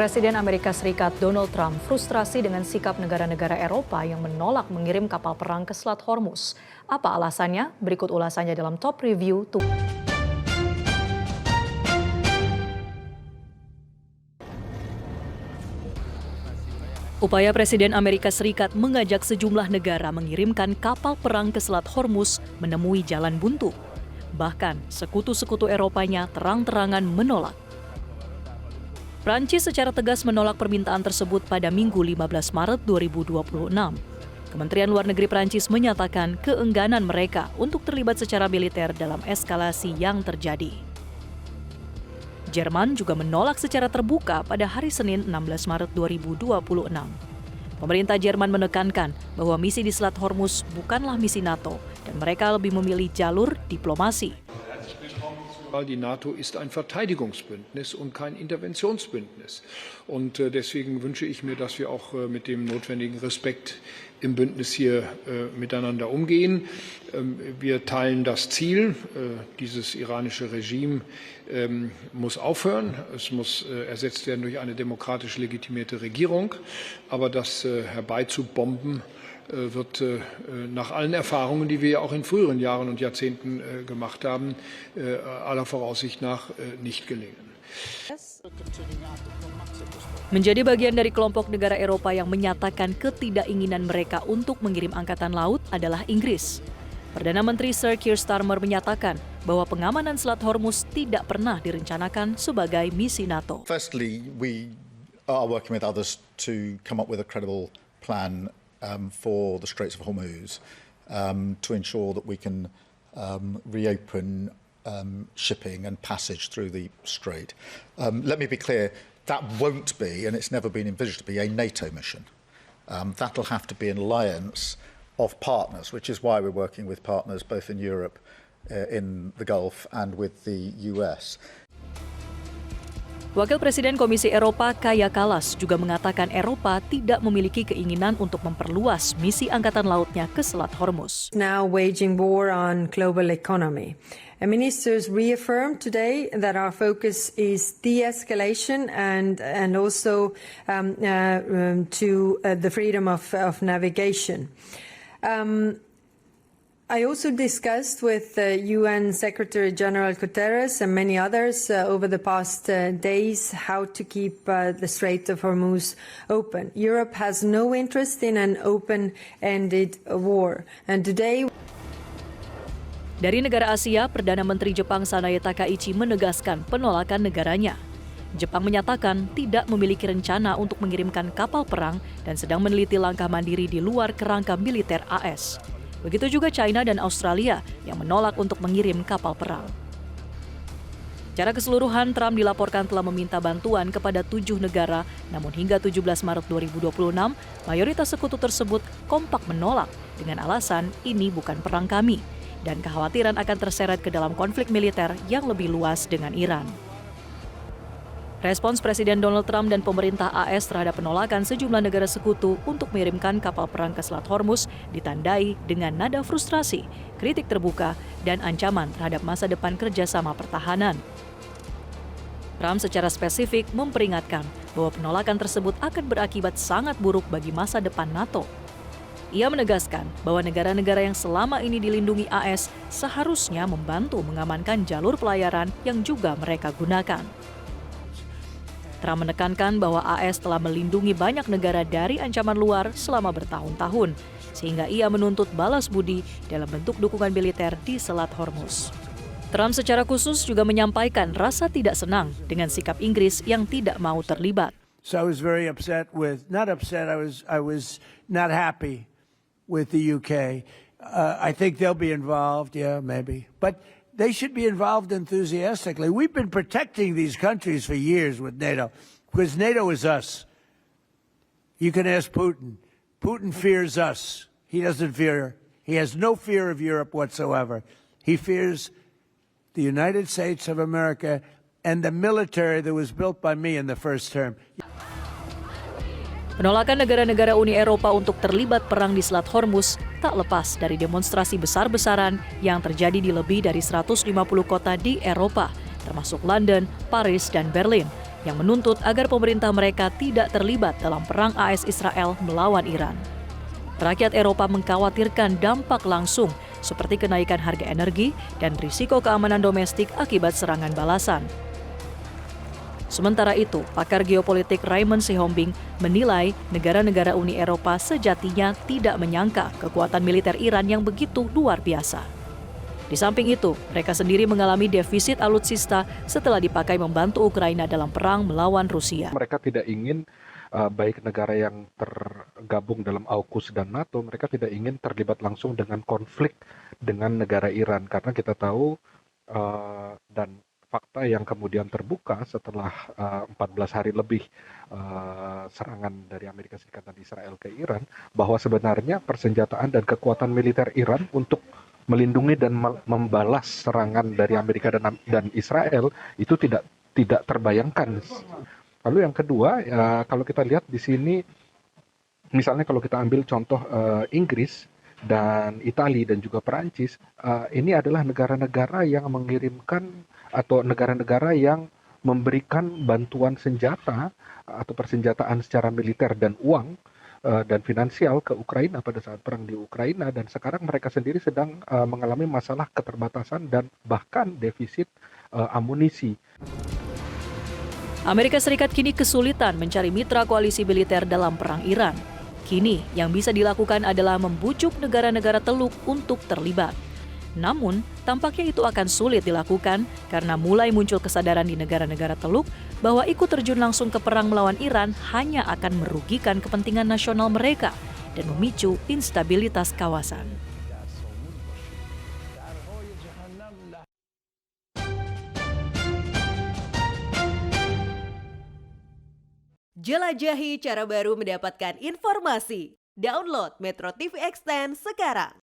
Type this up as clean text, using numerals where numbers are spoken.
Presiden Amerika Serikat Donald Trump frustrasi dengan sikap negara-negara Eropa yang menolak mengirim kapal perang ke Selat Hormuz. Apa alasannya? Berikut ulasannya dalam Top Review. Upaya Presiden Amerika Serikat mengajak sejumlah negara mengirimkan kapal perang ke Selat Hormuz menemui jalan buntu. Bahkan, sekutu-sekutu Eropanya terang-terangan menolak. Prancis secara tegas menolak permintaan tersebut pada Minggu 15 Maret 2026. Kementerian Luar Negeri Prancis menyatakan keengganan mereka untuk terlibat secara militer dalam eskalasi yang terjadi. Jerman juga menolak secara terbuka pada hari Senin 16 Maret 2026. Pemerintah Jerman menekankan bahwa misi di Selat Hormuz bukanlah misi NATO dan mereka lebih memilih jalur diplomasi. Die NATO ist ein Verteidigungsbündnis und kein Interventionsbündnis. Und deswegen wünsche ich mir, dass wir auch mit dem notwendigen Respekt im Bündnis hier miteinander umgehen. Wir teilen das Ziel, dieses iranische Regime muss aufhören. Es muss ersetzt werden durch eine demokratisch legitimierte Regierung. Aber das herbeizubomben wird nach allen Erfahrungen, die wir auch in früheren Jahren und Jahrzehnten gemacht haben, aller Voraussicht nach nicht gelingen. Menjadi bagian dari kelompok negara Eropa yang menyatakan ketidakinginan mereka untuk mengirim angkatan laut adalah Inggris. Perdana Menteri Sir Keir Starmer menyatakan bahwa pengamanan Selat Hormuz tidak pernah direncanakan sebagai misi NATO. Firstly, we are working with others to come up with a credible plan for the Straits of Hormuz to ensure that we can reopen shipping and passage through the strait. Let me be clear, that won't be, and it's never been envisaged to be, a NATO mission. That'll have to be an alliance of partners, which is why we're working with partners both in Europe, in the Gulf, and with the US. Wakil Presiden Komisi Eropa Kaja Kallas juga mengatakan Eropa tidak memiliki keinginan untuk memperluas misi angkatan lautnya ke Selat Hormuz. Now waging war on global economy. And ministers reaffirmed today that our focus is de-escalation and also to the freedom of navigation. I also discussed with UN Secretary General Guterres and many others over the past days how to keep the Strait of Hormuz open. Europe has no interest in an open-ended war. And today... Dari negara Asia, Perdana Menteri Jepang Sanae Takaichi menegaskan penolakan negaranya. Jepang menyatakan tidak memiliki rencana untuk mengirimkan kapal perang dan sedang meneliti langkah mandiri di luar kerangka militer AS. Begitu juga China dan Australia yang menolak untuk mengirim kapal perang. Secara keseluruhan, Trump dilaporkan telah meminta bantuan kepada 7 negara, namun hingga 17 Maret 2026, mayoritas sekutu tersebut kompak menolak dengan alasan ini bukan perang kami, dan kekhawatiran akan terseret ke dalam konflik militer yang lebih luas dengan Iran. Respons Presiden Donald Trump dan pemerintah AS terhadap penolakan sejumlah negara sekutu untuk mengirimkan kapal perang ke Selat Hormuz ditandai dengan nada frustrasi, kritik terbuka, dan ancaman terhadap masa depan kerjasama pertahanan. Trump secara spesifik memperingatkan bahwa penolakan tersebut akan berakibat sangat buruk bagi masa depan NATO. Ia menegaskan bahwa negara-negara yang selama ini dilindungi AS seharusnya membantu mengamankan jalur pelayaran yang juga mereka gunakan. Trump menekankan bahwa AS telah melindungi banyak negara dari ancaman luar selama bertahun-tahun, sehingga ia menuntut balas budi dalam bentuk dukungan militer di Selat Hormuz. Trump secara khusus juga menyampaikan rasa tidak senang dengan sikap Inggris yang tidak mau terlibat. So I was very upset with, not upset, I was not happy with the UK. I think they'll be involved, yeah, maybe. But they should be involved enthusiastically. We've been protecting these countries for years with NATO, because NATO is us. You can ask Putin. Putin fears us. He has no fear of Europe whatsoever. He fears the United States of America and the military that was built by me in the first term. Penolakan negara-negara Uni Eropa untuk terlibat perang di Selat Hormuz tak lepas dari demonstrasi besar-besaran yang terjadi di lebih dari 150 kota di Eropa, termasuk London, Paris, dan Berlin, yang menuntut agar pemerintah mereka tidak terlibat dalam perang AS-Israel melawan Iran. Rakyat Eropa mengkhawatirkan dampak langsung seperti kenaikan harga energi dan risiko keamanan domestik akibat serangan balasan. Sementara itu, pakar geopolitik Raymond Sihombing menilai negara-negara Uni Eropa sejatinya tidak menyangka kekuatan militer Iran yang begitu luar biasa. Di samping itu, mereka sendiri mengalami defisit alutsista setelah dipakai membantu Ukraina dalam perang melawan Rusia. Mereka tidak ingin baik negara yang tergabung dalam AUKUS dan NATO, mereka tidak ingin terlibat langsung dengan konflik dengan negara Iran. Karena kita tahu dan fakta yang kemudian terbuka setelah 14 hari lebih serangan dari Amerika Serikat dan Israel ke Iran, bahwa sebenarnya persenjataan dan kekuatan militer Iran untuk melindungi dan membalas serangan dari Amerika dan Israel itu tidak terbayangkan. Lalu yang kedua, kalau kita lihat di sini, misalnya kalau kita ambil contoh Inggris dan Italia dan juga Perancis, ini adalah negara-negara yang mengirimkan atau negara-negara yang memberikan bantuan senjata atau persenjataan secara militer dan uang dan finansial ke Ukraina pada saat perang di Ukraina, dan sekarang mereka sendiri sedang mengalami masalah keterbatasan dan bahkan defisit amunisi. Amerika Serikat kini kesulitan mencari mitra koalisi militer dalam perang Iran. Kini yang bisa dilakukan adalah membujuk negara-negara Teluk untuk terlibat. Namun, tampaknya itu akan sulit dilakukan karena mulai muncul kesadaran di negara-negara Teluk bahwa ikut terjun langsung ke perang melawan Iran hanya akan merugikan kepentingan nasional mereka dan memicu instabilitas kawasan. Jelajahi cara baru mendapatkan informasi. Download Metro TV Extend sekarang.